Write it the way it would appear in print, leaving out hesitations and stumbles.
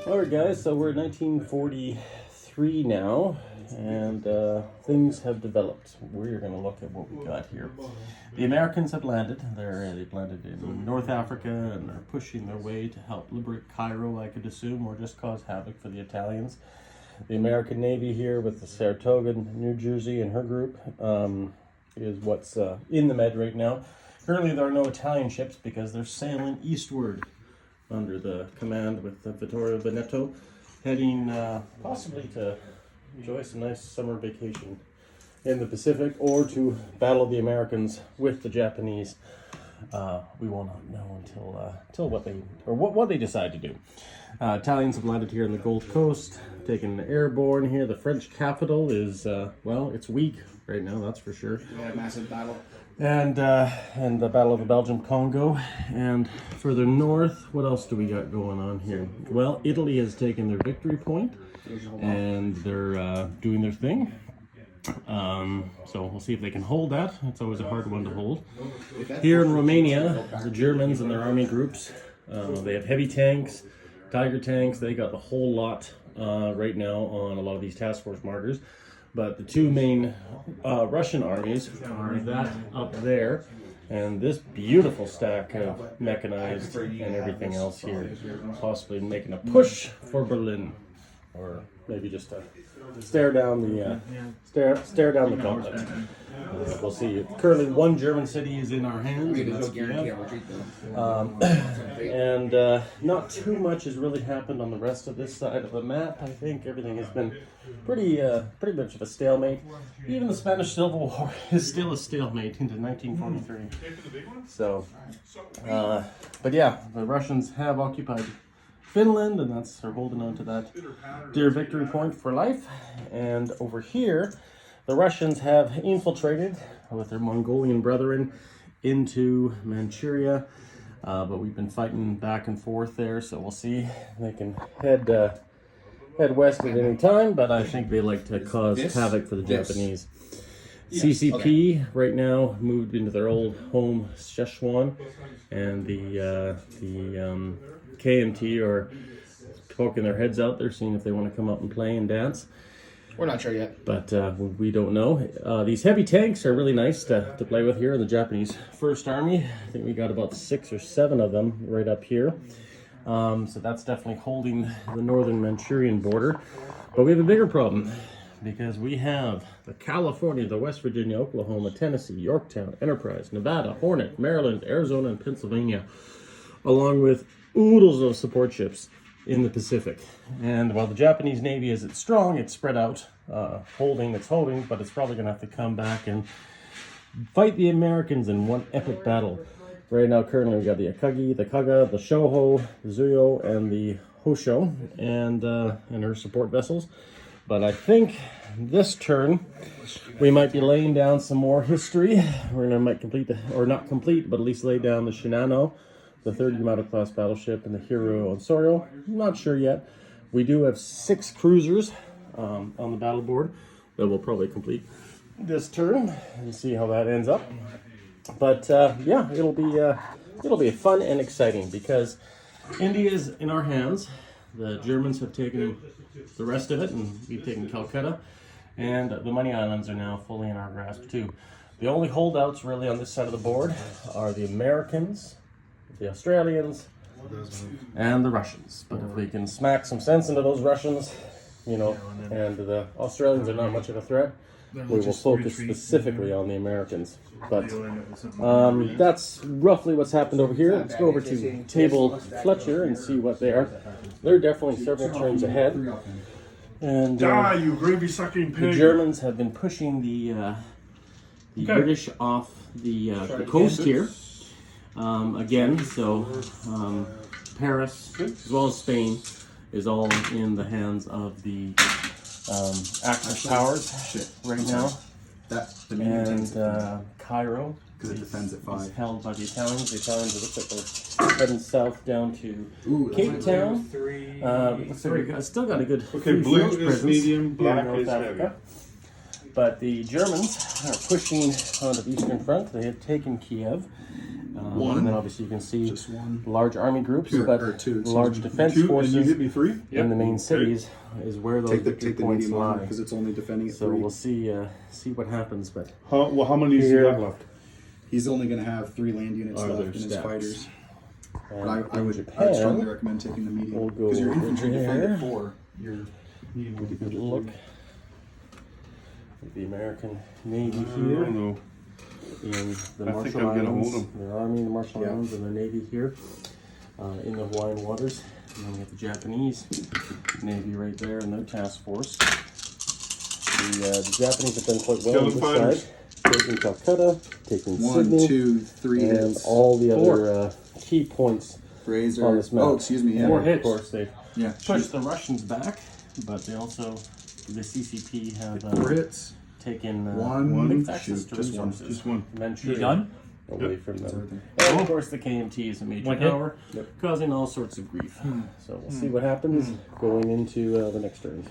Alright guys, so we're in 1943 now, and things have developed. We're going to look at what we got here. The Americans have landed. They've landed in North Africa, and they're pushing their way to help liberate Cairo, I could assume, or just cause havoc for the Italians. The American Navy here with the Saratoga, New Jersey, and her group is what's in the Med right now. Currently there are no Italian ships because they're sailing eastward under the command with Vittorio Veneto, heading possibly to enjoy some nice summer vacation in the Pacific, or to battle the Americans with the Japanese. We will not know until what they decide to do. Italians have landed here on the Gold Coast, taken airborne here. The French capital is well, it's weak right now, that's for sure. We had a massive battle. And the Battle of the Belgium Congo. And further north, what else do we got going on here? Well, Italy has taken their victory point, and they're doing their thing. So we'll see if they can hold that. It's always a hard one to hold. Here in Romania, the Germans and their army groups, they have heavy tanks, Tiger tanks. They got the whole lot right now on a lot of these task force markers. But the two main Russian armies are that up there, and this beautiful stack of mechanized and everything else here, possibly making a push for Berlin, or maybe just to stare down the gauntlet. We'll see. Currently, one German city is in our hands, and that's Kiev. And not too much has really happened on the rest of this side of the map. I think everything has been pretty much of a stalemate. Even the Spanish Civil War is still a stalemate into 1943. So, but yeah, the Russians have occupied Finland, and they're holding on to that dear victory point for life. And over here, the Russians have infiltrated with their Mongolian brethren into Manchuria, but we've been fighting back and forth there, so we'll see. They can head west at any time, but I think they like to cause havoc for the Japanese. CCP right now moved into their old home Szechuan, and the KMT are poking their heads out there, seeing if they want to come out and play and dance. We're not sure yet. But we don't know. These heavy tanks are really nice to play with here in the Japanese First Army. I think we got about 6 or 7 of them right up here. So that's definitely holding the northern Manchurian border. But we have a bigger problem, because we have the California, the West Virginia, Oklahoma, Tennessee, Yorktown, Enterprise, Nevada, Hornet, Maryland, Arizona, and Pennsylvania, along with oodles of support ships in the Pacific. And while the Japanese Navy is strong, it's spread out, holding, but it's probably going to have to come back and fight the Americans in one epic battle. Right now, currently, we've got the Akagi, the Kaga, the Shoho, the Zuyo, and the Hosho, and her support vessels. But I think this turn, we might be laying down some more history. Might complete, or not complete, but at least lay down the Shinano, the third Yamato-class battleship, and the Hiro Osorio. I'm not sure yet. We do have 6 cruisers on the battle board that will probably complete this turn, and see how that ends up. But yeah, it'll be fun and exciting, because India is in our hands. The Germans have taken the rest of it, and we've taken Calcutta, and the Money Islands are now fully in our grasp too. The only holdouts really on this side of the board are the Americans, the Australians, and the Russians. But if we can smack some sense into those Russians, and the Australians are not much of a threat, we will focus specifically on the Americans. But that's roughly what's happened over here. Let's go over to Table Fletcher and see what they are. They're definitely several turns ahead. And you gravy-sucking pig! The Germans have been pushing the British off the coast here. Again, so Paris, as well as Spain, is all in the hands of the Axis powers right now. And Cairo is held by the Italians. The Italians are heading south down to Cape Town. Looks like we've still got a good blue French is presence medium, black in North is Africa. But the Germans are pushing on the Eastern Front. They have taken Kiev. And then obviously you can see Just one. large army groups, Or but two, excuse large me. defense Two, forces and you hit me 3? in the main Okay. cities is where those Take victory the points medium armor lie. because it's only defending at So 3. we'll see what happens. But How many does he Here. have left? He's only going to have 3 land units Are there left in his stats? fighters. But and I in would Japan, strongly recommend taking the medium we'll go because your infantry defend there. at 4. Your medium will defend at look 3. at the American Navy I here don't know. in the I think Marshall I'm gonna Islands, hold 'em. their army in the Marshall Yeah. Islands, and their Navy here in the Hawaiian waters. And then we have the Japanese Navy right there and their task force. The Japanese have done quite well Kill on the this fighters. side, taking Calcutta, taking 1, Sydney, 2, 3 and hits. all the 4. other key points Fraser. on this map. Oh, excuse me. Yeah. 4 Of hits. course, they've Yeah. pushed the Russians back, but they also, the CCP have 4 hits. taken One. big access Shoot, to just one. resources. Just one. Manchuria You done? away Yep. from them. everything. And of course, the KMT is a major One hit? power, causing all sorts of grief. So we'll see what happens going into the next turn.